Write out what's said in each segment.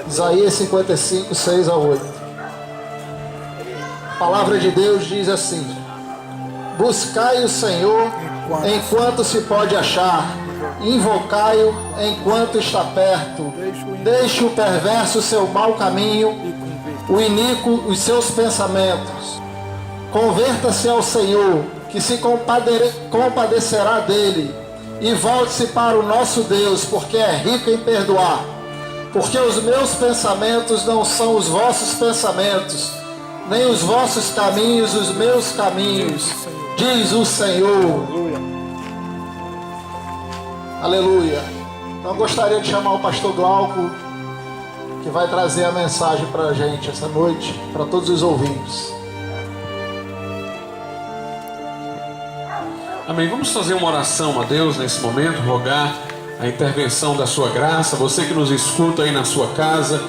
Isaías 55, 6 a 8. A palavra de Deus diz assim: buscai o Senhor enquanto se pode achar, invocai-o enquanto está perto. Deixe o perverso seu mau caminho, o iníquo os seus pensamentos. Converta-se ao Senhor, que se compadecerá dele, e volte-se para o nosso Deus, porque é rico em perdoar. Porque os meus pensamentos não são os vossos pensamentos, nem os vossos caminhos os meus caminhos, diz o Senhor. Aleluia. Então eu gostaria de chamar o pastor Glauco, que vai trazer a mensagem para a gente essa noite, para todos os ouvintes. Amém. Vamos fazer uma oração a Deus nesse momento, rogar a intervenção da sua graça. Você que nos escuta aí na sua casa,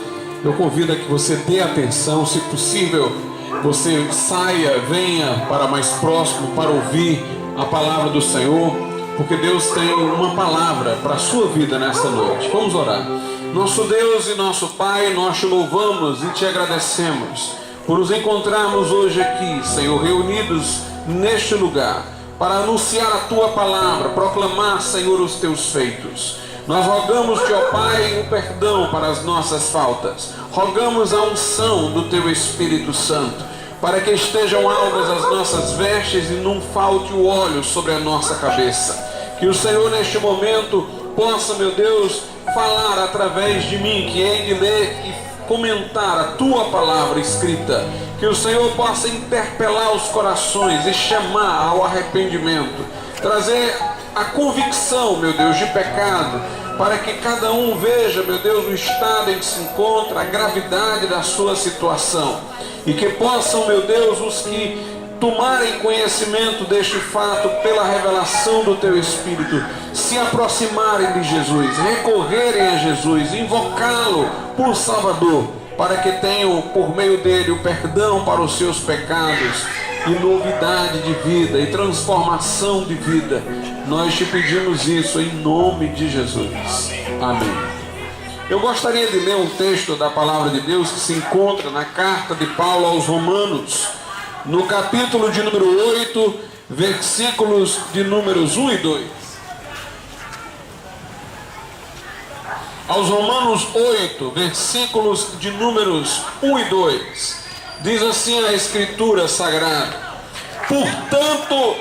eu convido a que você dê atenção, se possível, você saia, venha para mais próximo para ouvir a palavra do Senhor, porque Deus tem uma palavra para a sua vida nessa noite. Vamos orar. Nosso Deus e nosso Pai, nós te louvamos e te agradecemos por nos encontrarmos hoje aqui, Senhor, reunidos neste lugar, para anunciar a tua palavra, proclamar, Senhor, os teus feitos. Nós rogamos-te, ó Pai, o perdão para as nossas faltas. Rogamos a unção do teu Espírito Santo, para que estejam alvas as nossas vestes e não falte o óleo sobre a nossa cabeça. Que o Senhor, neste momento, possa, meu Deus, falar através de mim, que hei de ler e comentar a tua palavra escrita. Que o Senhor possa interpelar os corações e chamar ao arrependimento, trazer a convicção, meu Deus, de pecado, para que cada um veja, meu Deus, o estado em que se encontra, a gravidade da sua situação, e que possam, meu Deus, os que tomarem conhecimento deste fato pela revelação do teu Espírito, se aproximarem de Jesus, recorrerem a Jesus, invocá-lo por Salvador, para que tenham por meio dele o perdão para os seus pecados e novidade de vida e transformação de vida. Nós te pedimos isso em nome de Jesus. Amém. Eu gostaria de ler um texto da palavra de Deus que se encontra na carta de Paulo aos Romanos, no capítulo de número 8, versículos de números 1 e 2. Aos Romanos 8, versículos de números 1 e 2, diz assim a Escritura Sagrada: portanto,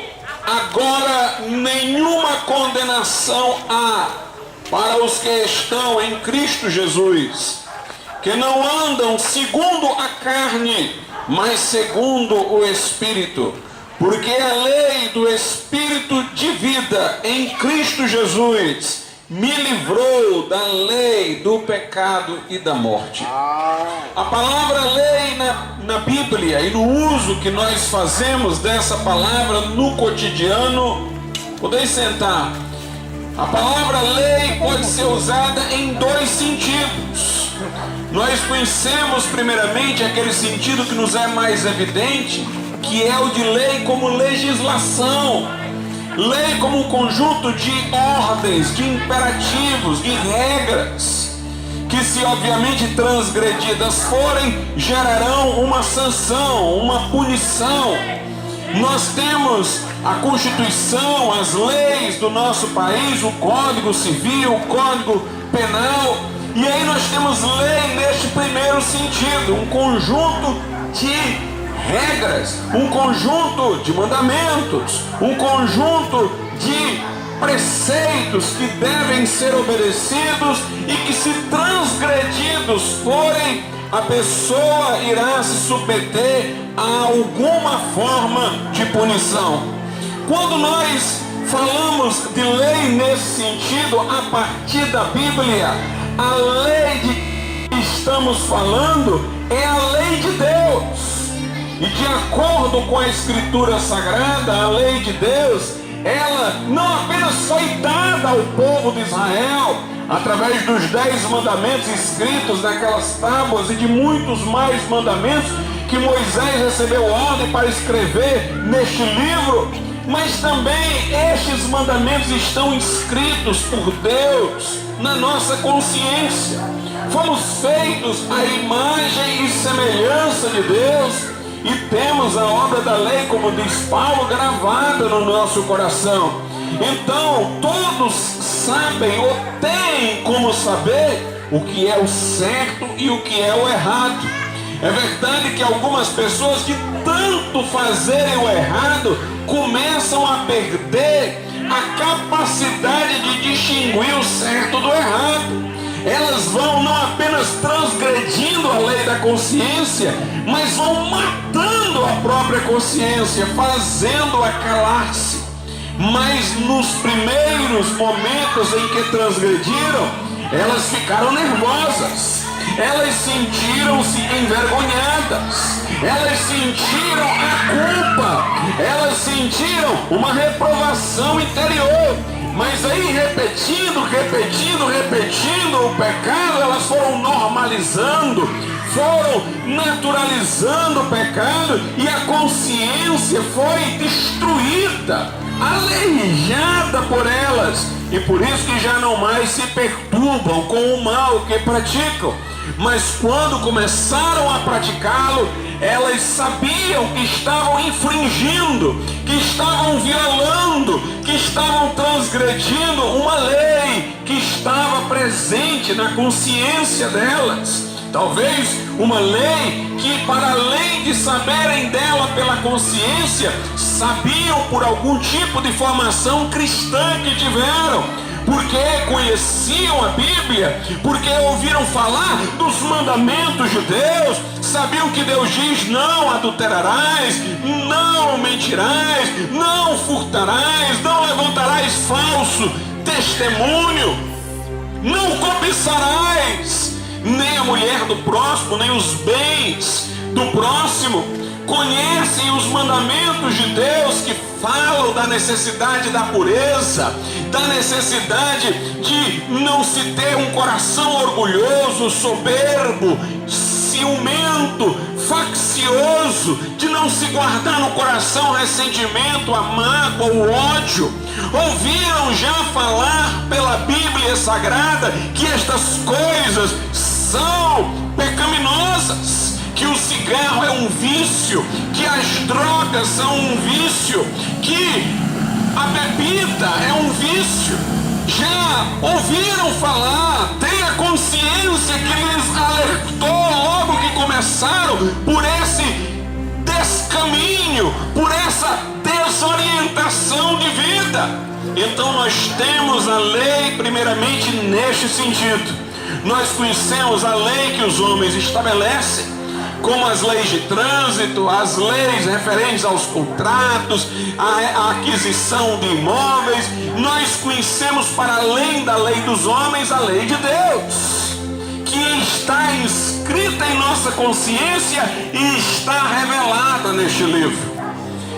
agora nenhuma condenação há para os que estão em Cristo Jesus, que não andam segundo a carne, mas segundo o Espírito. Porque a lei do Espírito de vida em Cristo Jesus me livrou da lei do pecado e da morte. A palavra lei na Bíblia e no uso que nós fazemos dessa palavra no cotidiano, podem sentar. A palavra lei pode ser usada em dois sentidos. Nós conhecemos primeiramente aquele sentido que nos é mais evidente, que é o de lei como legislação. Lei como um conjunto de ordens, de imperativos, de regras, que se obviamente transgredidas forem, gerarão uma sanção, uma punição. Nós temos a Constituição, as leis do nosso país, o Código Civil, o Código Penal, e aí nós temos lei neste primeiro sentido, um conjunto de regras, um conjunto de mandamentos, um conjunto de preceitos que devem ser obedecidos e que, se transgredidos forem, a pessoa irá se submeter a alguma forma de punição. Quando nós falamos de lei nesse sentido, a partir da Bíblia, a lei de que estamos falando é a lei de Deus. E de acordo com a Escritura Sagrada, a lei de Deus, ela não apenas foi dada ao povo de Israel, através dos 10 mandamentos escritos naquelas tábuas e de muitos mais mandamentos que Moisés recebeu ordem para escrever neste livro, mas também estes mandamentos estão inscritos por Deus na nossa consciência. Fomos feitos à imagem e semelhança de Deus e temos a obra da lei, como diz Paulo, gravada no nosso coração. Então todos sabem ou têm como saber o que é o certo e o que é o errado. É verdade que algumas pessoas, de tanto fazerem o errado, começam a perder a capacidade de distinguir o certo do errado. Elas vão não apenas transgredindo a lei da consciência, mas vão matando a própria consciência, fazendo-a calar-se. Mas nos primeiros momentos em que transgrediram, elas ficaram nervosas, elas sentiram-se envergonhadas, elas sentiram a culpa, elas sentiram uma reprovação interior. Mas aí repetindo o pecado, elas foram normalizando, foram naturalizando o pecado e a consciência foi destruída, aleijada por elas, e por isso que já não mais se perturbam com o mal que praticam. Mas quando começaram a praticá-lo, elas sabiam que estavam infringindo, que estavam violando, que estavam transgredindo uma lei que estava presente na consciência delas. Talvez uma lei que, para além de saberem dela pela consciência, sabiam por algum tipo de formação cristã que tiveram, porque conheciam a Bíblia, porque ouviram falar dos mandamentos de Deus, sabiam que Deus diz: não adulterarás, não mentirás, não furtarás, não levantarás falso testemunho, não cobiçarás nem a mulher do próximo, nem os bens do próximo. Conhecem os mandamentos de Deus que falam da necessidade da pureza, da necessidade de não se ter um coração orgulhoso, soberbo, ciumento, faccioso, de não se guardar no coração ressentimento, a mágoa, o ódio. Ouviram já falar pela Bíblia Sagrada que estas coisas são pecaminosas, que o cigarro é um vício, que as drogas são um vício, que a bebida é um vício. Já ouviram falar, tem a consciência que lhes alertou logo que começaram por esse descaminho, por essa desorientação de vida. Então nós temos a lei primeiramente neste sentido. Nós conhecemos a lei que os homens estabelecem, como as leis de trânsito, as leis referentes aos contratos, a aquisição de imóveis. Nós conhecemos, para além da lei dos homens, a lei de Deus, que está inscrita em nossa consciência e está revelada neste livro.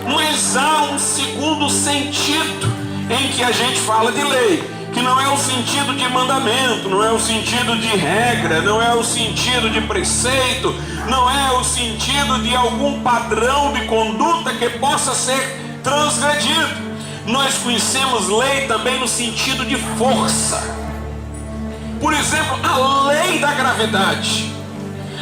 Mas há um segundo sentido em que a gente fala de lei, que não é o sentido de mandamento, não é o sentido de regra, não é o sentido de preceito, não é o sentido de algum padrão de conduta que possa ser transgredido. Nós conhecemos lei também no sentido de força. Por exemplo, a lei da gravidade.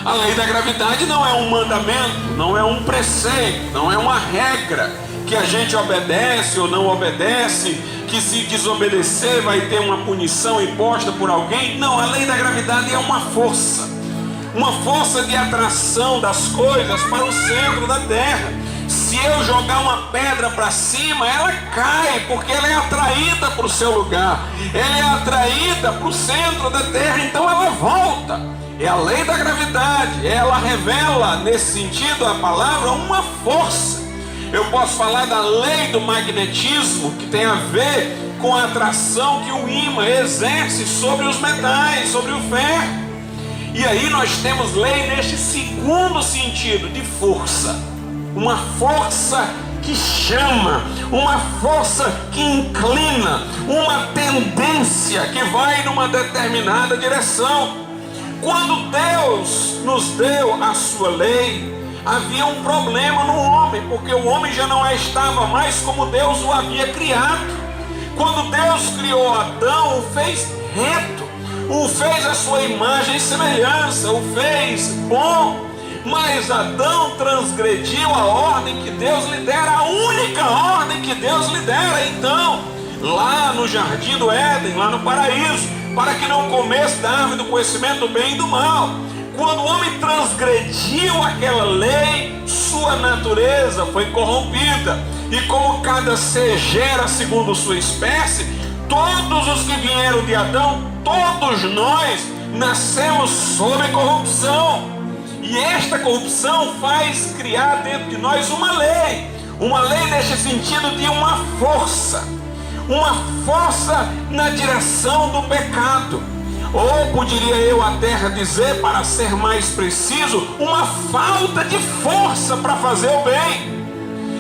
A lei da gravidade não é um mandamento, não é um preceito, não é uma regra que a gente obedece ou não obedece, que se desobedecer vai ter uma punição imposta por alguém. Não, a lei da gravidade é uma força de atração das coisas para o centro da terra. Se eu jogar uma pedra para cima, ela cai, porque ela é atraída para o seu lugar, ela é atraída para o centro da terra, então ela volta. É a lei da gravidade, ela revela, nesse sentido, a palavra, uma força. Eu posso falar da lei do magnetismo, que tem a ver com a atração que o ímã exerce sobre os metais, sobre o ferro. E aí nós temos lei neste segundo sentido, de força. Uma força que chama, uma força que inclina, uma tendência que vai numa determinada direção. Quando Deus nos deu a sua lei, havia um problema no homem, porque o homem já não estava mais como Deus o havia criado. Quando Deus criou Adão, o fez reto, o fez à sua imagem e semelhança, o fez bom. Mas Adão transgrediu a ordem que Deus lhe dera, a única ordem que Deus lhe dera. Então, lá no jardim do Éden, lá no paraíso, para que não comesse da árvore do conhecimento do bem e do mal. Quando o homem transgrediu aquela lei, sua natureza foi corrompida. E como cada ser gera segundo sua espécie, todos os que vieram de Adão, todos nós nascemos sob corrupção. E esta corrupção faz criar dentro de nós uma lei neste sentido de uma força na direção do pecado. Ou poderia eu até dizer, para ser mais preciso, uma falta de força para fazer o bem.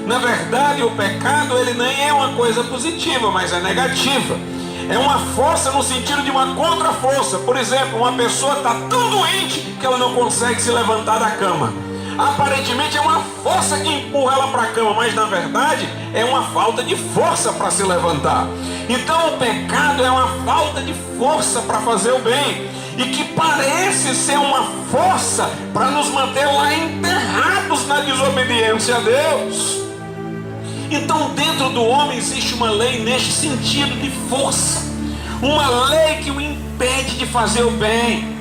Na verdade, o pecado ele nem é uma coisa positiva, mas é negativa. É uma força no sentido de uma contra-força. Por exemplo, uma pessoa está tão doente que ela não consegue se levantar da cama. Aparentemente é uma força que empurra ela para a cama, mas na verdade é uma falta de força para se levantar. Então o pecado é uma falta de força para fazer o bem, e que parece ser uma força para nos manter lá enterrados na desobediência a Deus. Então dentro do homem existe uma lei neste sentido de força, uma lei que o impede de fazer o bem,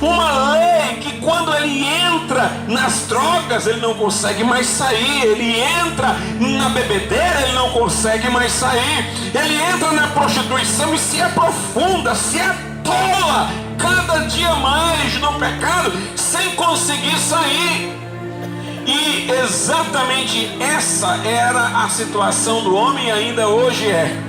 uma lei que quando ele entra nas drogas ele não consegue mais sair, ele entra na bebedeira ele não consegue mais sair, ele entra na prostituição e se aprofunda, se atola cada dia mais no pecado sem conseguir sair. E exatamente essa era a situação do homem e ainda hoje é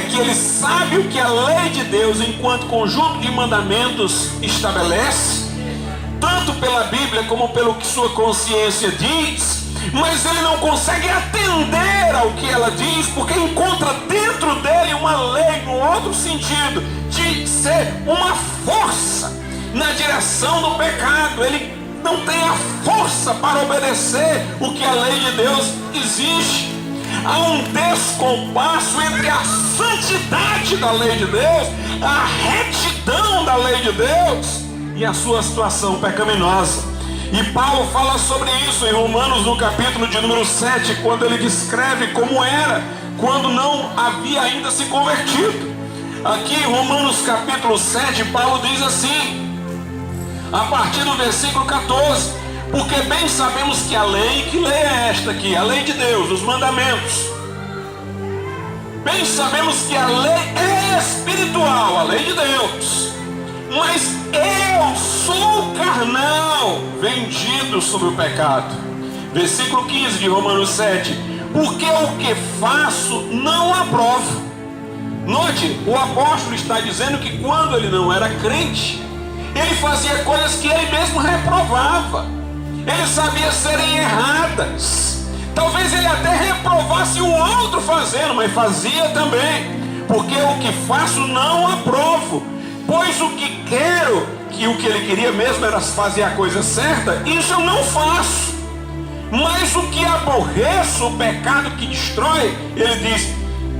que ele sabe o que a lei de Deus, enquanto conjunto de mandamentos, estabelece, tanto pela Bíblia como pelo que sua consciência diz, mas ele não consegue atender ao que ela diz, porque encontra dentro dele uma lei no outro sentido, de ser uma força na direção do pecado. Ele não tem a força para obedecer o que a lei de Deus exige. Há um descompasso entre a santidade da lei de Deus, a retidão da lei de Deus e a sua situação pecaminosa. E Paulo fala sobre isso em Romanos, no capítulo de número 7, quando ele descreve como era quando não havia ainda se convertido. Aqui em Romanos capítulo 7, Paulo diz assim, a partir do versículo 14: porque bem sabemos que a lei, que lei é esta aqui? A lei de Deus, os mandamentos. Bem sabemos que a lei é espiritual, a lei de Deus. Mas eu sou carnal, vendido sobre o pecado. Versículo 15 de Romanos 7. Porque o que faço não aprovo. Note, o apóstolo está dizendo que quando ele não era crente, ele fazia coisas que ele mesmo reprovava. Ele sabia serem erradas. Talvez ele até reprovasse o outro fazendo, mas fazia também. Porque o que faço não aprovo. Pois o que quero, que o que ele queria mesmo era fazer a coisa certa, isso eu não faço. Mas o que aborreço, o pecado que destrói, ele diz,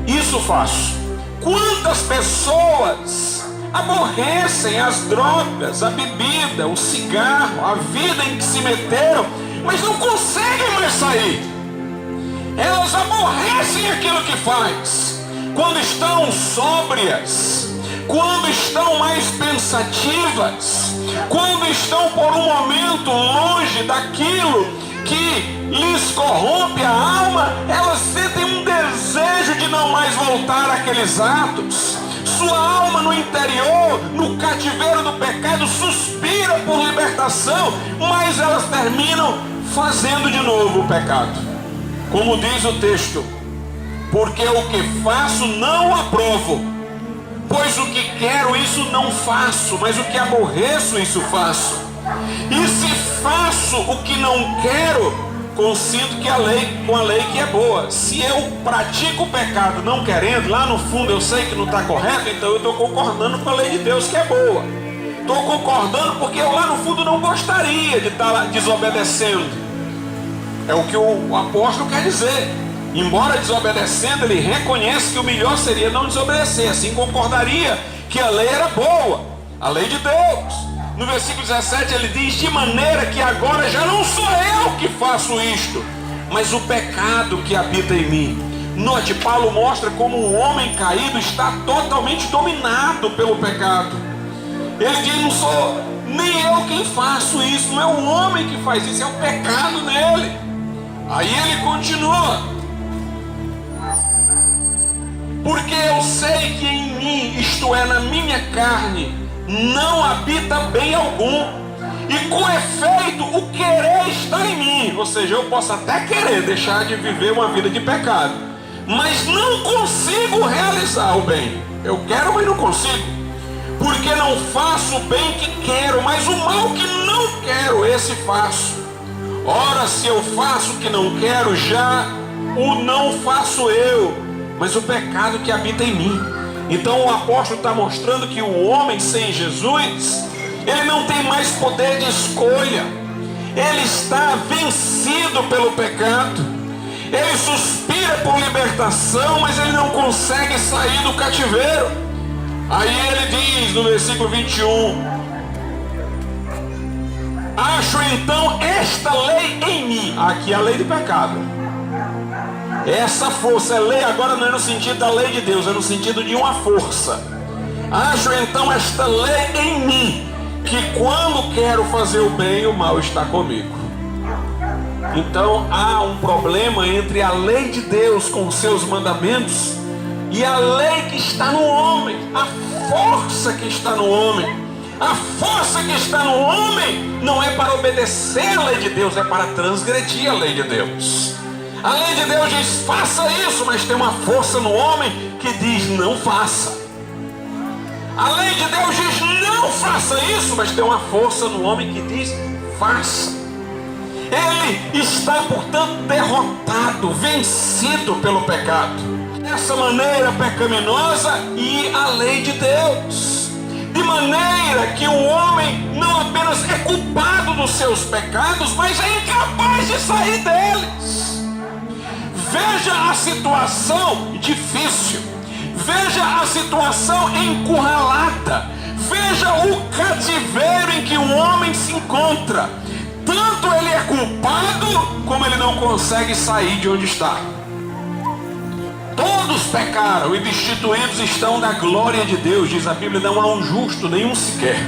isso faço. Quantas pessoas aborrecem as drogas, a bebida, o cigarro, a vida em que se meteram, mas não conseguem mais sair. Elas aborrecem aquilo que faz. Quando estão sóbrias, quando estão mais pensativas, quando estão por um momento longe daquilo que lhes corrompe a alma, elas sentem um desejo de não mais voltar àqueles atos. Sua alma no interior, no cativeiro do pecado, suspira por libertação, mas elas terminam fazendo de novo o pecado. Como diz o texto, porque o que faço não aprovo, pois o que quero isso não faço, mas o que aborreço isso faço. E se faço o que não quero, consinto que com a lei que é boa. Se eu pratico o pecado não querendo, lá no fundo eu sei que não está correto, então eu estou concordando com a lei de Deus que é boa. Estou concordando porque eu lá no fundo não gostaria de estar lá desobedecendo. É o que o apóstolo quer dizer. Embora desobedecendo, ele reconhece que o melhor seria não desobedecer. Assim concordaria que a lei era boa. A lei de Deus. No versículo 17 ele diz: de maneira que agora já não sou eu que faço isto, mas o pecado que habita em mim. Note, Paulo mostra como o homem caído está totalmente dominado pelo pecado. Ele diz: não sou nem eu quem faço isso, não é o homem que faz isso, é o pecado nele. Aí ele continua: porque eu sei que em mim, isto é, na minha carne, não habita bem algum, e com efeito o querer está em mim. Ou seja, eu posso até querer deixar de viver uma vida de pecado, mas não consigo realizar o bem. Eu quero, mas não consigo, porque não faço o bem que quero, mas o mal que não quero, esse faço. Ora, se eu faço o que não quero, já o não faço eu, mas o pecado que habita em mim. Então o apóstolo está mostrando que o homem sem Jesus, ele não tem mais poder de escolha. Ele está vencido pelo pecado. Ele suspira por libertação, mas ele não consegue sair do cativeiro. Aí ele diz no versículo 21: acho então esta lei em mim. Aqui é a lei do pecado. Essa força, é lei agora não é no sentido da lei de Deus, é no sentido de uma força. Acho então esta lei em mim, que quando quero fazer o bem, o mal está comigo. Então há um problema entre a lei de Deus com seus mandamentos e a lei que está no homem, a força que está no homem. A força que está no homem não é para obedecer a lei de Deus, é para transgredir a lei de Deus. A lei de Deus diz: faça isso, mas tem uma força no homem que diz: não faça. A lei de Deus diz: não faça isso, mas tem uma força no homem que diz: faça. Ele está, portanto, derrotado, vencido pelo pecado. Dessa maneira pecaminosa e a lei de Deus. De maneira que o homem não apenas é culpado dos seus pecados, mas é incapaz de sair deles. Veja a situação difícil. Veja a situação encurralada. Veja o cativeiro em que o homem se encontra. Tanto ele é culpado, como ele não consegue sair de onde está. Todos pecaram e destituídos estão da glória de Deus, diz a Bíblia. Não há um justo, nenhum sequer.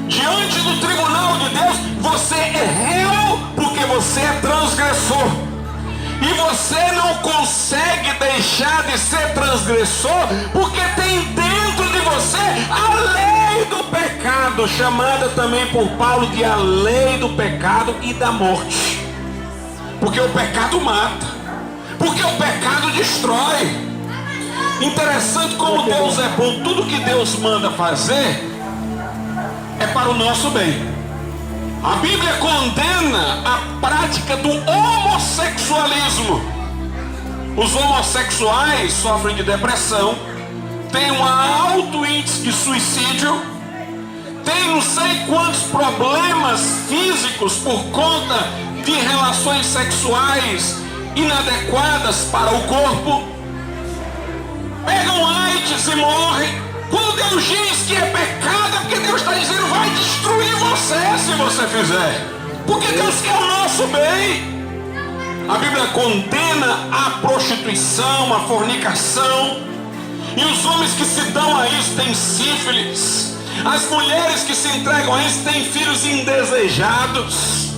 Diante do tribunal de Deus, você é réu porque você é transgressor. E você não consegue deixar de ser transgressor porque tem dentro de você a lei do pecado, chamada também por Paulo de a lei do pecado e da morte. Porque o pecado mata, porque o pecado destrói. Interessante como Deus é bom. Tudo que Deus manda fazer é para o nosso bem. A Bíblia condena a prática do homossexualismo. Os homossexuais sofrem de depressão, têm um alto índice de suicídio, têm não sei quantos problemas físicos por conta de relações sexuais inadequadas para o corpo, pegam AIDS e morrem. Quando Deus diz que é pecado, é porque Deus está dizendo: vai destruir você se você fizer. Porque Deus quer o nosso bem. A Bíblia condena a prostituição, a fornicação. E os homens que se dão a isso têm sífilis. As mulheres que se entregam a isso têm filhos indesejados,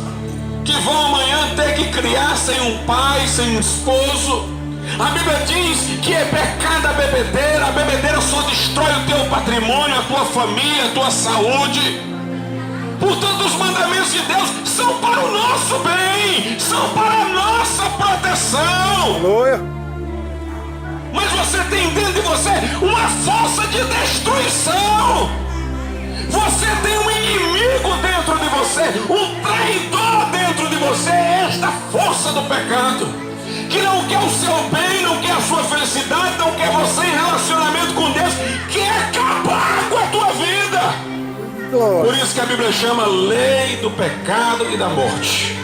que vão amanhã ter que criar sem um pai, sem um esposo. A Bíblia diz que é pecado a bebedeira. A bebedeira só destrói o teu patrimônio, a tua família, a tua saúde. Portanto, os mandamentos de Deus são para o nosso bem, são para a nossa proteção. Aleluia. Mas você tem dentro de você uma força de destruição. Você tem um inimigo dentro de você, um traidor dentro de você. É esta força do pecado, que não quer o seu bem, não quer a sua felicidade, não quer você em relacionamento com Deus, quer acabar com a tua vida. Por isso que a Bíblia chama lei do pecado e da morte.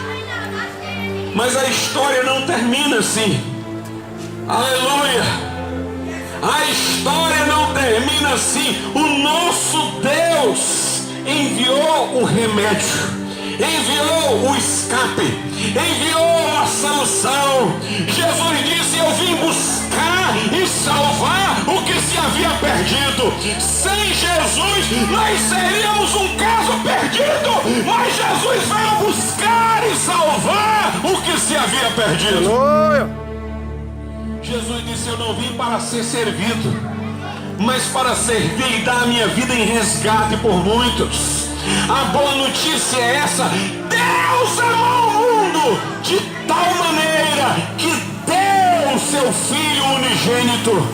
Mas a história não termina assim. Aleluia. A história não termina assim. O nosso Deus enviou o remédio, enviou o escape, enviou a solução. Jesus disse: eu vim buscar e salvar o que se havia perdido. Sem Jesus nós seríamos um caso perdido, mas Jesus veio buscar e salvar o que se havia perdido. Aleluia. Jesus disse: eu não vim para ser servido, mas para servir e dar a minha vida em resgate por muitos. A boa notícia é essa: Deus amou o mundo de tal maneira que deu o seu Filho unigênito,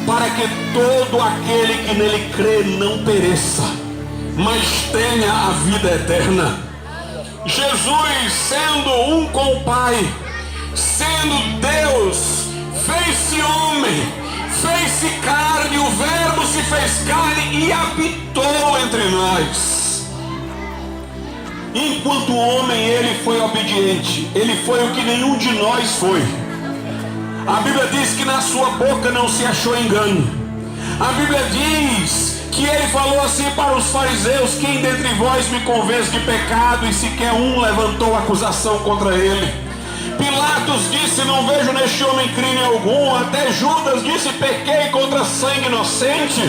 para que todo aquele que nele crê não pereça, mas tenha a vida eterna. Jesus, sendo um com o Pai, sendo Deus, fez-se homem, fez-se carne, o Verbo se fez carne e habitou entre nós. Enquanto homem, ele foi obediente, ele foi o que nenhum de nós foi. A Bíblia diz que na sua boca não se achou engano. A Bíblia diz que ele falou assim para os fariseus: quem dentre vós me convence de pecado? E sequer um levantou acusação contra ele. Pilatos disse: não vejo neste homem crime algum. Até Judas disse: pequei contra sangue inocente.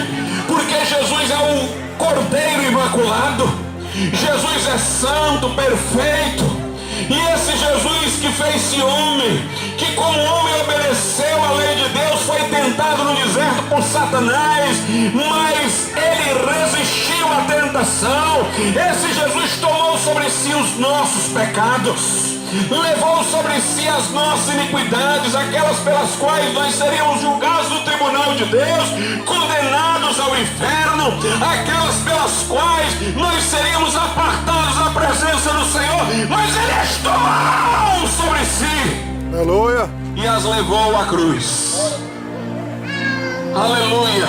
Porque Jesus é o Cordeiro Imaculado. Jesus é santo, perfeito. E esse Jesus que fez-se homem, que como homem obedeceu a lei de Deus, foi tentado no deserto por Satanás, mas ele resistiu à tentação. Esse Jesus tomou sobre si os nossos pecados, levou sobre si as nossas iniquidades, aquelas pelas quais nós seríamos julgados no tribunal de Deus, condenados ao inferno, aquelas pelas quais nós seríamos apartados da presença do Senhor, mas ele as tomou sobre si. Aleluia. E as levou à cruz. Aleluia.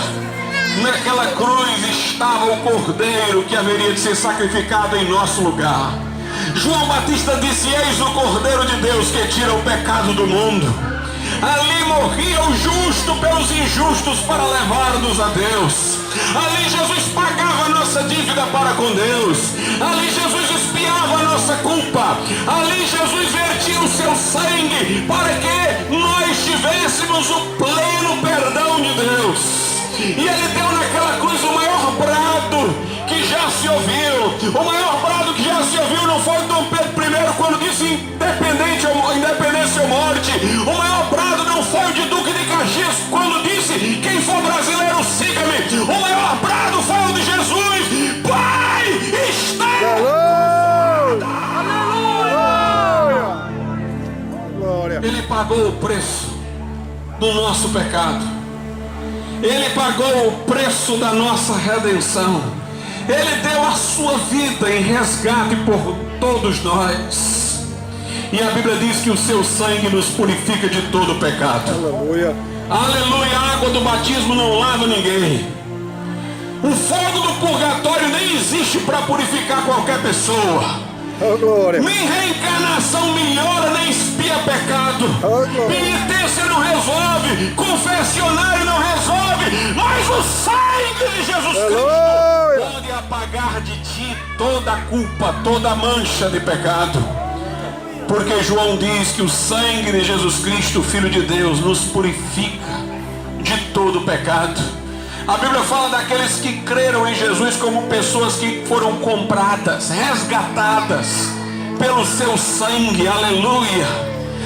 Naquela cruz estava o Cordeiro que haveria de ser sacrificado em nosso lugar. João Batista disse: eis o Cordeiro de Deus que tira o pecado do mundo. Ali morria o justo pelos injustos para levar-nos a Deus. Ali Jesus pagava a nossa dívida para com Deus. Ali Jesus expiava a nossa culpa. Ali Jesus vertia o seu sangue para que nós tivéssemos o pleno perdão de Deus. E ele deu naquela cruz o maior brado que já se ouviu. O maior brado que já se ouviu não foi Dom Pedro I quando disse independência ou morte. O maior brado não foi o de Duque de Caxias quando disse: quem for brasileiro, siga-me. O maior brado foi o de Jesus: Pai, está. Aleluia. Glória. Ele pagou o preço do nosso pecado. Ele pagou o preço da nossa redenção. Ele deu a sua vida em resgate por todos nós. E a Bíblia diz que o seu sangue nos purifica de todo pecado. Aleluia. Aleluia. A água do batismo não lava ninguém. O fogo do purgatório nem existe para purificar qualquer pessoa. Oh, glória. Nem reencarnação melhora, nem expia pecado. Oh, glória. Penitência não resolve, confessionário não resolve, mas o sangue de Jesus Cristo pode apagar de ti toda a culpa, toda a mancha de pecado. Porque João diz que o sangue de Jesus Cristo, Filho de Deus, nos purifica de todo pecado. A Bíblia fala daqueles que creram em Jesus como pessoas que foram compradas, resgatadas pelo seu sangue. Aleluia.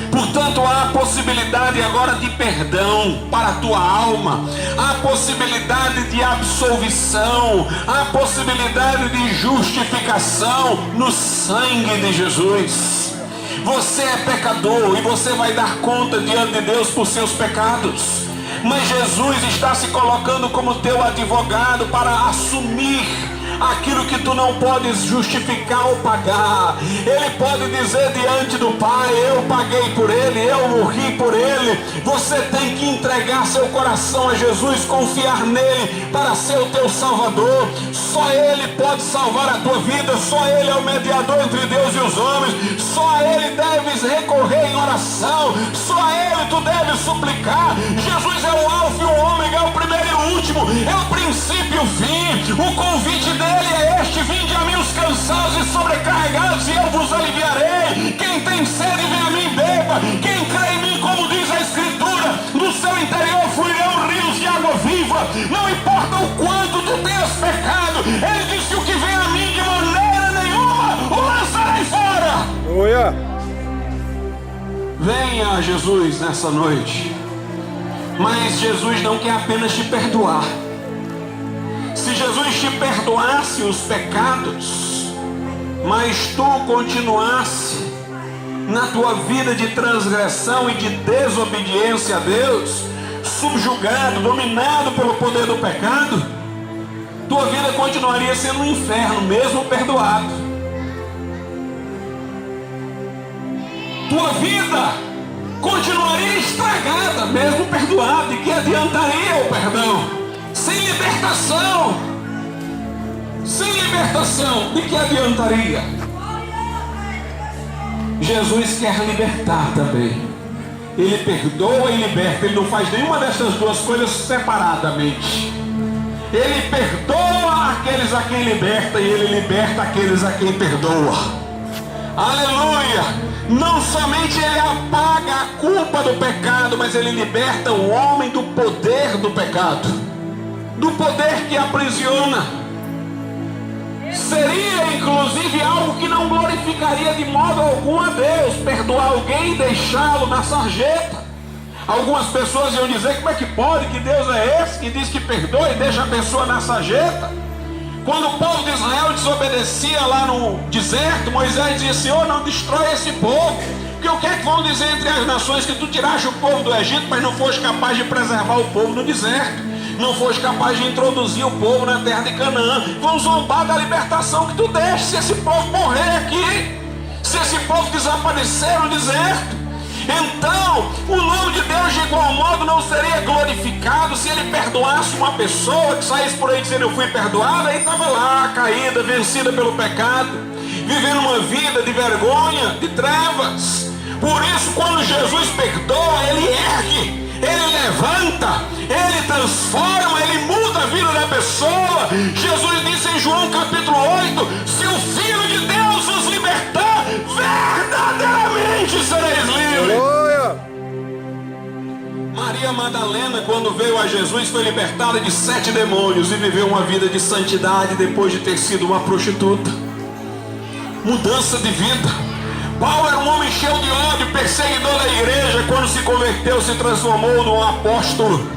Portanto, há a possibilidade agora de perdão para a tua alma, há a possibilidade de absolvição, há a possibilidade de justificação no sangue de Jesus. Você é pecador e você vai dar conta diante de Deus por seus pecados. Mas Jesus está se colocando como teu advogado para assumir aquilo que tu não podes justificar ou pagar. Ele pode dizer diante do Pai: eu paguei por ele, eu morri por ele. Você tem que entregar seu coração a Jesus, confiar nele para ser o teu Salvador. Só ele pode salvar a tua vida, só ele é o mediador entre Deus e os homens, só a ele deves recorrer em oração, só a ele e tu deves suplicar. Jesus é o alfa e o ômega, é o primeiro e o último, é o princípio e o fim. O convite dele é este: vinde a mim os cansados e sobrecarregados e eu vos aliviarei. Quem tem sede, vem a mim, beba. Quem crê em mim, como diz a Escritura, do seu interior fluirão rios de água viva. Não importa o quanto tu tenhas pecado, ele disse: o que vem a mim, de maneira nenhuma o lançarei fora. Aleluia. Venha a Jesus nessa noite. Mas Jesus não quer apenas te perdoar. Se Jesus te perdoasse os pecados, mas tu continuasse na tua vida de transgressão e de desobediência a Deus, subjugado, dominado pelo poder do pecado, tua vida continuaria sendo um inferno, mesmo perdoado. Tua vida continuaria estragada, mesmo perdoado. E que adiantaria o perdão? Sem libertação. Sem libertação, de que adiantaria? Jesus quer libertar também. Ele perdoa e liberta. Ele não faz nenhuma dessas duas coisas separadamente. Ele perdoa aqueles a quem liberta e ele liberta aqueles a quem perdoa. Aleluia! Não somente ele apaga a culpa do pecado, mas ele liberta o homem do poder do pecado, do poder que aprisiona. Seria inclusive algo que não glorificaria de modo algum a Deus, perdoar alguém e deixá-lo na sarjeta. Algumas pessoas iam dizer: como é que pode, que Deus é esse que diz que perdoa e deixa a pessoa na sarjeta? Quando o povo de Israel desobedecia lá no deserto, Moisés dizia: Senhor, não destrói esse povo, porque o que é que vão dizer entre as nações que tu tiraste o povo do Egito, mas não foste capaz de preservar o povo no deserto, não foste capaz de introduzir o povo na terra de Canaã? Vão zombar da libertação que tu deste se esse povo morrer aqui, se esse povo desaparecer no deserto. Então, o nome de Deus de igual modo não seria glorificado se ele perdoasse uma pessoa que saísse por aí dizendo: eu fui perdoada, e estava lá, caída, vencida pelo pecado, vivendo uma vida de vergonha, de trevas. Por isso, quando Jesus perdoa, ele ergue, ele levanta, ele transforma, ele muda a vida da pessoa. Jesus disse em João capítulo 8: se o Filho de Deus os libertar, verdadeiramente sereis livres. Maria Madalena, quando veio a Jesus, foi libertada de 7 demônios e viveu uma vida de santidade depois de ter sido uma prostituta. Mudança de vida. Paulo era um homem cheio de ódio, perseguidor da igreja. Quando se converteu, se transformou num apóstolo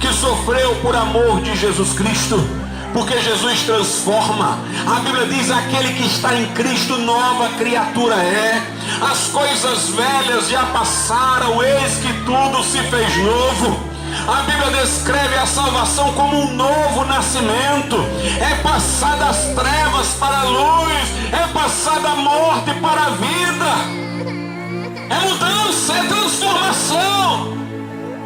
que sofreu por amor de Jesus Cristo, porque Jesus transforma. A Bíblia diz: aquele que está em Cristo, nova criatura é. As coisas velhas já passaram, eis que tudo se fez novo. A Bíblia descreve a salvação como um novo nascimento. É passar das trevas para a luz, é passar da morte para a vida. É mudança, é transformação.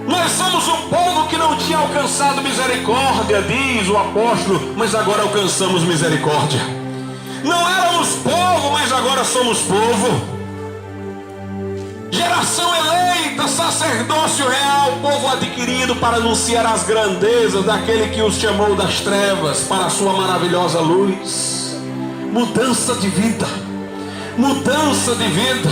Nós somos um povo que não tinha alcançado misericórdia, diz o apóstolo, mas agora alcançamos misericórdia. Não éramos povo, mas agora somos povo. Geração eleita, sacerdócio real, povo adquirido para anunciar as grandezas daquele que os chamou das trevas para a sua maravilhosa luz. Mudança de vida. Mudança de vida.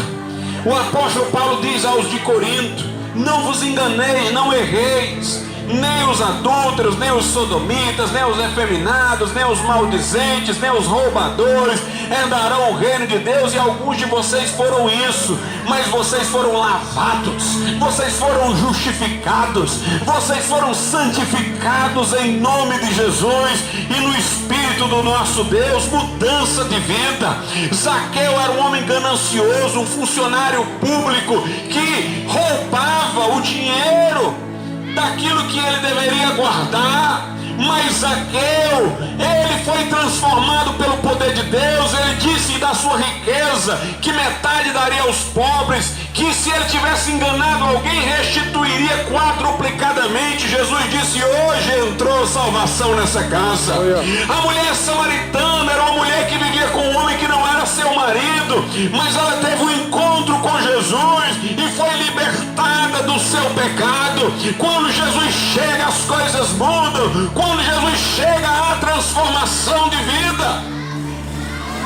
O apóstolo Paulo diz aos de Corinto: não vos enganeis, não erreis, nem os adúlteros, nem os sodomitas, nem os efeminados, nem os maldizentes, nem os roubadores herdarão o reino de Deus. E alguns de vocês foram isso, mas vocês foram lavados, vocês foram justificados, vocês foram santificados em nome de Jesus e no Espírito do nosso Deus. Mudança de vida. Zaqueu era um homem ganancioso, um funcionário público que roubava o dinheiro daquilo que ele deveria guardar. Mas Zaqueu, ele foi transformado pelo poder de Deus. Ele disse da sua riqueza que metade daria aos pobres, que se ele tivesse enganado alguém, restituiria quadruplicadamente. Jesus disse: hoje entrou salvação nessa casa. A mulher samaritana era uma mulher que vivia com um homem que não era seu marido, mas ela teve um encontro com Jesus e foi libertada cura do seu pecado. Quando Jesus chega, as coisas mudam. Quando Jesus chega, há transformação de vida.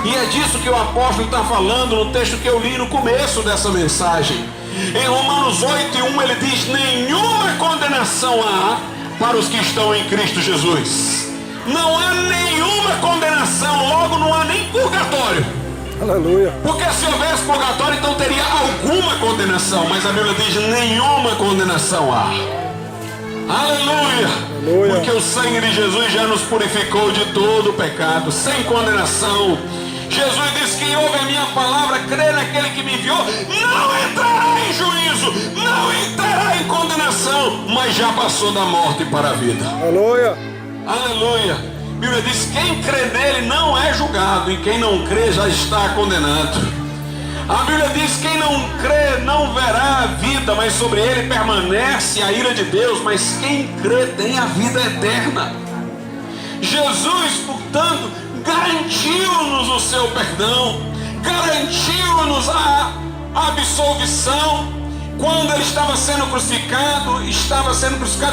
E é disso que o apóstolo está falando no texto que eu li no começo dessa mensagem. Em Romanos 8:1 ele diz: nenhuma condenação há para os que estão em Cristo Jesus. Não há nenhuma condenação, logo não há nem purgatório. Aleluia. Porque se houvesse purgatório, então teria alguma condenação. Mas a Bíblia diz: nenhuma condenação há. Aleluia. Aleluia. Porque o sangue de Jesus já nos purificou de todo o pecado, sem condenação. Jesus disse: quem ouve a minha palavra, crê naquele que me enviou, não entrará em juízo, não entrará em condenação, mas já passou da morte para a vida. Aleluia. Aleluia. A Bíblia diz: quem crê nele não é julgado, e quem não crê já está condenado. A Bíblia diz: quem não crê não verá a vida, mas sobre ele permanece a ira de Deus, mas quem crê tem a vida eterna. Jesus, portanto, garantiu-nos o seu perdão, garantiu-nos a absolvição. Quando ele estava sendo crucificado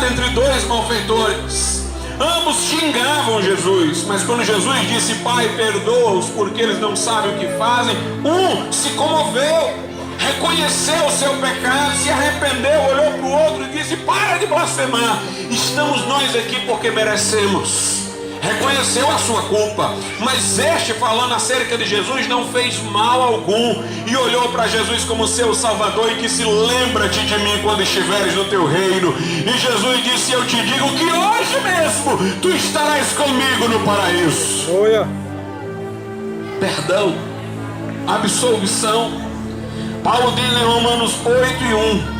entre dois malfeitores. Ambos xingavam Jesus, mas quando Jesus disse: Pai, perdoa-os porque eles não sabem o que fazem, um se comoveu, reconheceu o seu pecado, se arrependeu, olhou para o outro e disse: para de blasfemar, estamos nós aqui porque merecemos. Reconheceu a sua culpa, mas este, falando acerca de Jesus, não fez mal algum e olhou para Jesus como seu Salvador e disse: lembra-te de mim quando estiveres no teu reino. E Jesus disse: eu te digo que hoje mesmo tu estarás comigo no paraíso. Aleluia. Perdão, absolvição. Paulo diz em Romanos 8:1: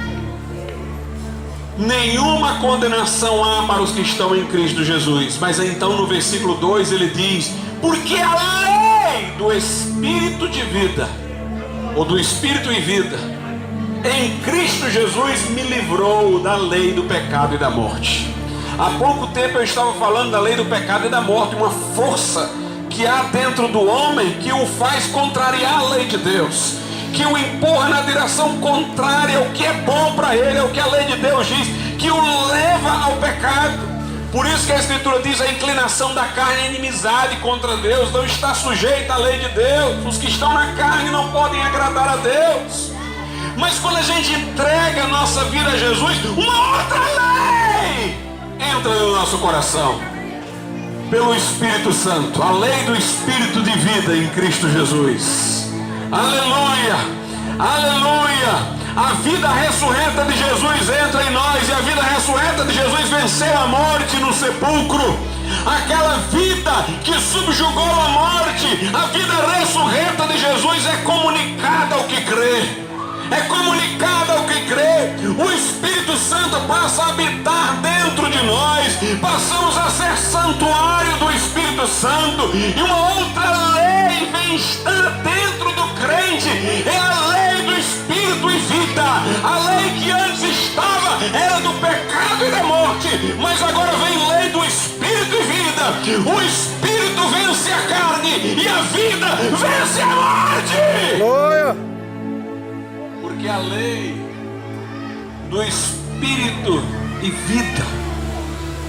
nenhuma condenação há para os que estão em Cristo Jesus. Mas então no versículo 2 ele diz: porque a lei do Espírito de vida, ou do Espírito e vida, em Cristo Jesus me livrou da lei do pecado e da morte. Há pouco tempo eu estava falando da lei do pecado e da morte, uma força que há dentro do homem que o faz contrariar a lei de Deus, que o empurra na direção contrária ao que é bom para ele, ao que a lei de Deus diz, que o leva ao pecado. Por isso que a Escritura diz: a inclinação da carne é inimizade contra Deus, não está sujeita à lei de Deus. Os que estão na carne não podem agradar a Deus. Mas quando a gente entrega a nossa vida a Jesus, uma outra lei entra no nosso coração, pelo Espírito Santo, a lei do Espírito de vida em Cristo Jesus. Aleluia, aleluia. A vida ressurreta de Jesus entra em nós, e a vida ressurreta de Jesus venceu a morte no sepulcro. Aquela vida que subjugou a morte, a vida ressurreta de Jesus é comunicada ao que crê. É comunicada ao que crê. O Espírito Santo passa a habitar dentro de nós. Passamos a ser santuário do Espírito Santo. E uma outra lei vem estar dentro do crente. É a lei do Espírito e vida. A lei que antes estava era do pecado e da morte, mas agora vem lei do Espírito e vida. O Espírito vence a carne e a vida vence a morte. Glória. Porque a lei do Espírito e vida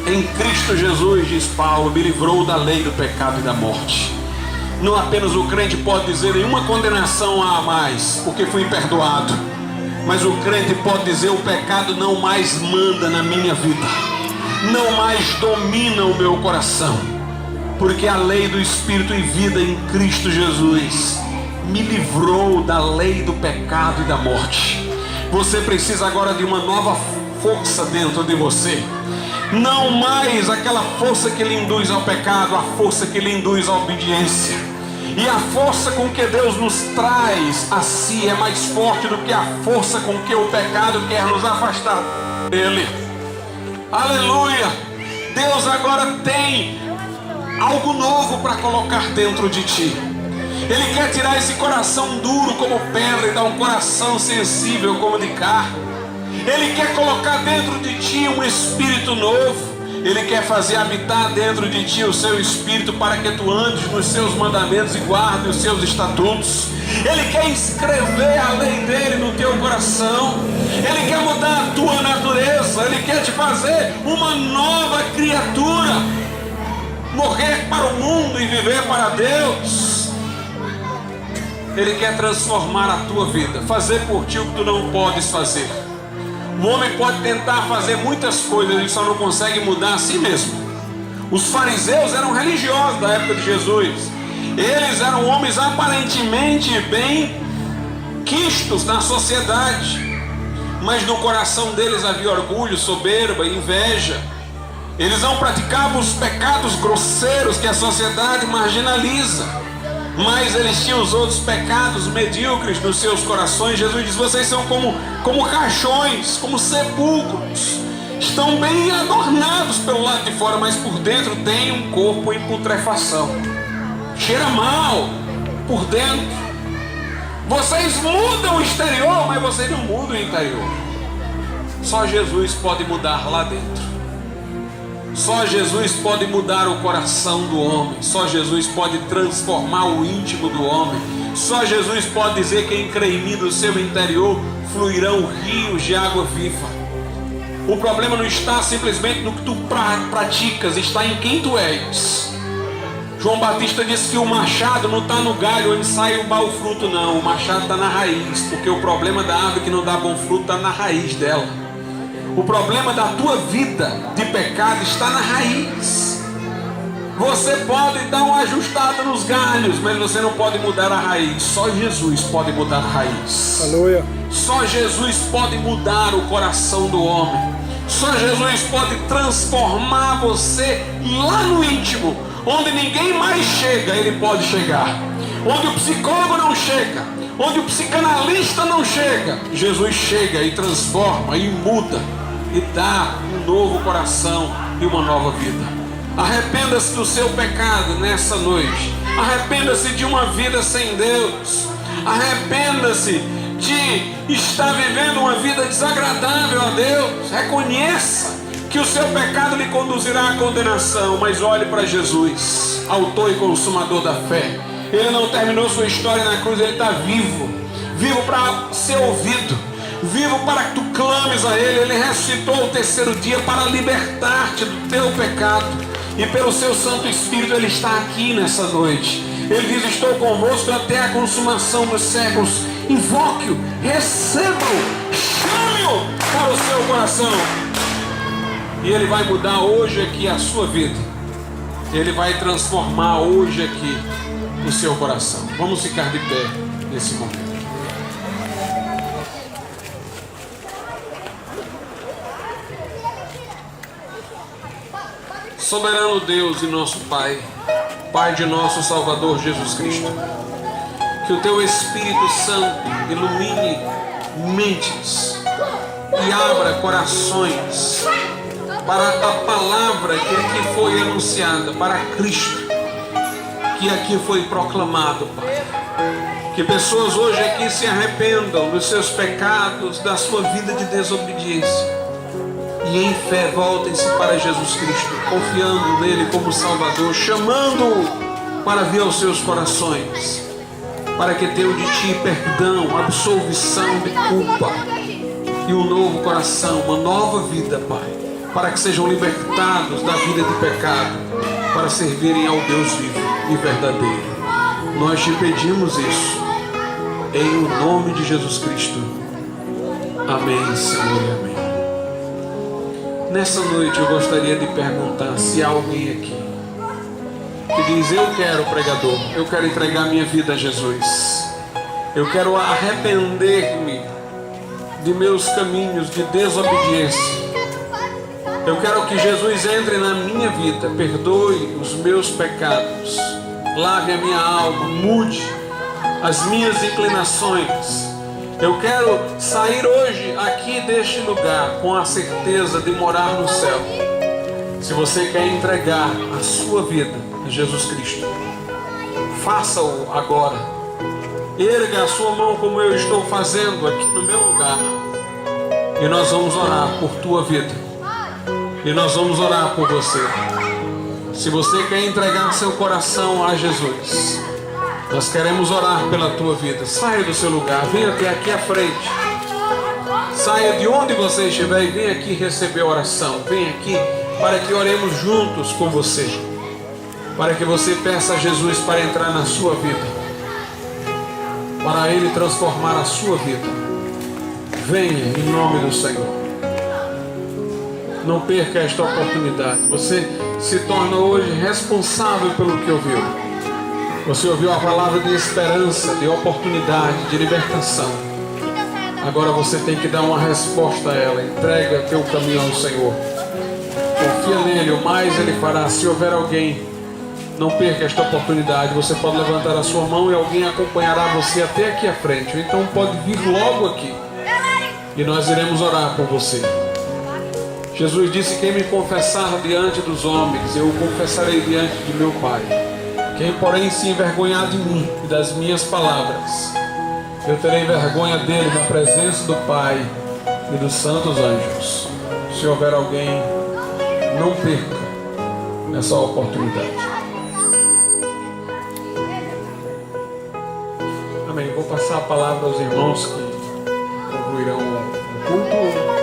em Cristo Jesus, diz Paulo, me livrou da lei do pecado e da morte. Não apenas o crente pode dizer: nenhuma condenação há mais, porque fui perdoado. Mas o crente pode dizer: o pecado não mais manda na minha vida, não mais domina o meu coração, porque a lei do Espírito e vida em Cristo Jesus me livrou da lei do pecado e da morte. Você precisa agora de uma nova força dentro de você. Não mais aquela força que lhe induz ao pecado, a força que lhe induz à obediência. E a força com que Deus nos traz a si é mais forte do que a força com que o pecado quer nos afastar dele. Aleluia! Deus agora tem algo novo para colocar dentro de ti. Ele quer tirar esse coração duro como pedra e dar um coração sensível como de carne. Ele quer colocar dentro de ti um espírito novo. Ele quer fazer habitar dentro de ti o seu Espírito para que tu andes nos seus mandamentos e guarde os seus estatutos. Ele quer escrever a lei dele no teu coração. Ele quer mudar a tua natureza. Ele quer te fazer uma nova criatura. Morrer para o mundo e viver para Deus. Ele quer transformar a tua vida, fazer por ti o que tu não podes fazer. O homem pode tentar fazer muitas coisas, ele só não consegue mudar a si mesmo. Os fariseus eram religiosos da época de Jesus. Eles eram homens aparentemente bem quistos na sociedade, mas no coração deles havia orgulho, soberba, inveja. Eles não praticavam os pecados grosseiros que a sociedade marginaliza, mas eles tinham os outros pecados medíocres nos seus corações. Jesus diz: vocês são como caixões, como sepulcros. Estão bem adornados pelo lado de fora, mas por dentro tem um corpo em putrefação. Cheira mal por dentro. Vocês mudam o exterior, mas vocês não mudam o interior. Só Jesus pode mudar lá dentro. Só Jesus pode mudar o coração do homem. Só Jesus pode transformar o íntimo do homem. Só Jesus pode dizer: quem crê em mim, do seu interior fluirão rios de água viva. O problema não está simplesmente no que tu praticas, está em quem tu és. João Batista disse que o machado não está no galho onde sai o mau fruto, não. O machado está na raiz, porque o problema da árvore que não dá bom fruto está na raiz dela. O problema da tua vida de pecado está na raiz. Você pode dar uma ajustada nos galhos, mas você não pode mudar a raiz. Só Jesus pode mudar a raiz. Aleluia. Só Jesus pode mudar o coração do homem. Só Jesus pode transformar você lá no íntimo, onde ninguém mais chega, ele pode chegar. Onde o psicólogo não chega, onde o psicanalista não chega, Jesus chega e transforma e muda e dá um novo coração e uma nova vida. Arrependa-se do seu pecado nessa noite. Arrependa-se de uma vida sem Deus. Arrependa-se de estar vivendo uma vida desagradável a Deus. Reconheça que o seu pecado lhe conduzirá à condenação, mas olhe para Jesus, autor e consumador da fé. Ele não terminou sua história na cruz, ele está vivo. Vivo para ser ouvido, vivo para que tu clames a Ele. Ele ressuscitou ao terceiro dia para libertar-te do teu pecado, e pelo seu Santo Espírito Ele está aqui nessa noite. Ele diz: estou convosco até a consumação dos séculos. Invoque-o, receba-o, chame-o para o seu coração, e Ele vai mudar hoje aqui a sua vida. Ele vai transformar hoje aqui o seu coração. Vamos ficar de pé nesse momento. Soberano Deus e nosso Pai, Pai de nosso Salvador Jesus Cristo, que o Teu Espírito Santo ilumine mentes e abra corações para a palavra que aqui foi anunciada, para Cristo que aqui foi proclamado, Pai. Que pessoas hoje aqui se arrependam dos seus pecados, da sua vida de desobediência, e em fé voltem-se para Jesus Cristo, confiando nele como Salvador, chamando-o para vir aos seus corações, para que tenham de ti perdão, absolvição de culpa e um novo coração, uma nova vida, Pai, para que sejam libertados da vida de pecado, para servirem ao Deus vivo e verdadeiro. Nós te pedimos isso em o nome de Jesus Cristo. Amém, Senhor, e amém. Nessa noite eu gostaria de perguntar se há alguém aqui que diz: eu quero, pregador, eu quero entregar minha vida a Jesus. Eu quero arrepender-me de meus caminhos de desobediência. Eu quero que Jesus entre na minha vida, perdoe os meus pecados, lave a minha alma, mude as minhas inclinações. Eu quero sair hoje aqui deste lugar com a certeza de morar no céu. Se você quer entregar a sua vida a Jesus Cristo, faça-o agora. Erga a sua mão como eu estou fazendo aqui no meu lugar, e nós vamos orar por tua vida. E nós vamos orar por você. Se você quer entregar seu coração a Jesus, nós queremos orar pela tua vida. Saia do seu lugar, venha até aqui à frente. Saia de onde você estiver e venha aqui receber a oração. Venha aqui para que oremos juntos com você. Para que você peça a Jesus para entrar na sua vida. Para Ele transformar a sua vida. Venha em nome do Senhor. Não perca esta oportunidade. Você se torna hoje responsável pelo que ouviu. Você ouviu a palavra de esperança, de oportunidade, de libertação. Agora você tem que dar uma resposta a ela. Entrega teu caminho ao Senhor. Confia nele, o mais Ele fará. Se houver alguém, não perca esta oportunidade. Você pode levantar a sua mão e alguém acompanhará você até aqui à frente. Ou então pode vir logo aqui. E nós iremos orar por você. Jesus disse: quem me confessar diante dos homens, eu o confessarei diante de meu Pai. Quem, porém, se envergonhar de mim e das minhas palavras, eu terei vergonha dele na presença do Pai e dos santos anjos. Se houver alguém, não perca essa oportunidade. Amém. Vou passar a palavra aos irmãos que concluirão o culto.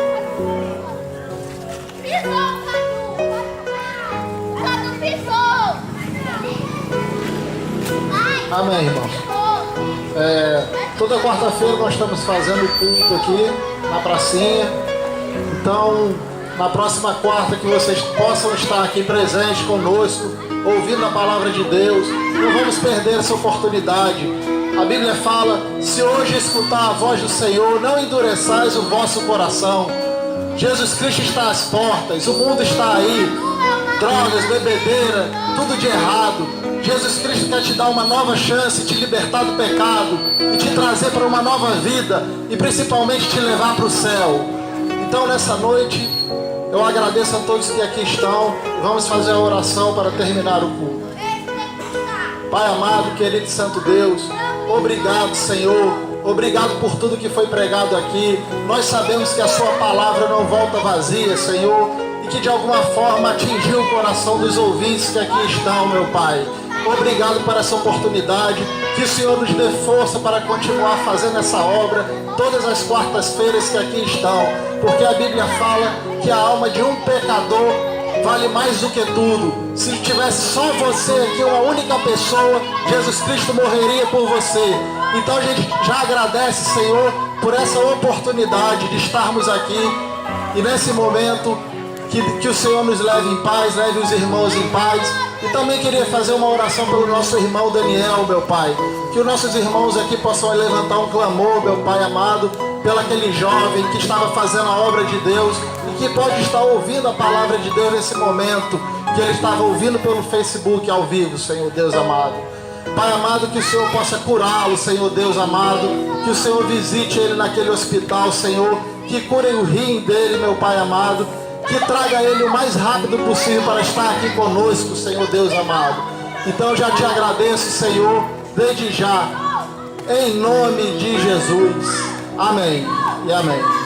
Amém, irmãos. Toda quarta-feira nós estamos fazendo culto aqui na pracinha. Então, na próxima quarta, que vocês possam estar aqui presentes conosco, ouvindo a palavra de Deus. Não vamos perder essa oportunidade. A Bíblia fala: se hoje escutar a voz do Senhor, não endureçais o vosso coração. Jesus Cristo está às portas, o mundo está aí. Drogas, bebedeira, tudo de errado. Jesus Cristo quer te dar uma nova chance, te libertar do pecado e te trazer para uma nova vida e principalmente te levar para o céu. Então nessa noite eu agradeço a todos que aqui estão e vamos fazer a oração para terminar o culto. Pai amado, querido e santo Deus, obrigado, Senhor. Obrigado por tudo que foi pregado aqui. Nós sabemos que a sua palavra não volta vazia, Senhor, e que de alguma forma atingiu o coração dos ouvintes que aqui estão, meu Pai. Obrigado por essa oportunidade. Que o Senhor nos dê força para continuar fazendo essa obra todas as quartas-feiras que aqui estão, porque a Bíblia fala que a alma de um pecador vale mais do que tudo. Se tivesse só você aqui, uma única pessoa, Jesus Cristo morreria por você. Então a gente já agradece, Senhor, por essa oportunidade de estarmos aqui. E nesse momento, que o Senhor nos leve em paz, leve os irmãos em paz. E também queria fazer uma oração pelo nosso irmão Daniel, meu Pai. Que os nossos irmãos aqui possam levantar um clamor, meu Pai amado, pelo aquele jovem que estava fazendo a obra de Deus e que pode estar ouvindo a palavra de Deus nesse momento, que ele estava ouvindo pelo Facebook ao vivo, Senhor Deus amado. Pai amado, que o Senhor possa curá-lo, Senhor Deus amado. Que o Senhor visite ele naquele hospital, Senhor. Que cure o rim dele, meu Pai amado. Que traga ele o mais rápido possível para estar aqui conosco, Senhor Deus amado. Então eu já te agradeço, Senhor, desde já, em nome de Jesus. Amém e amém.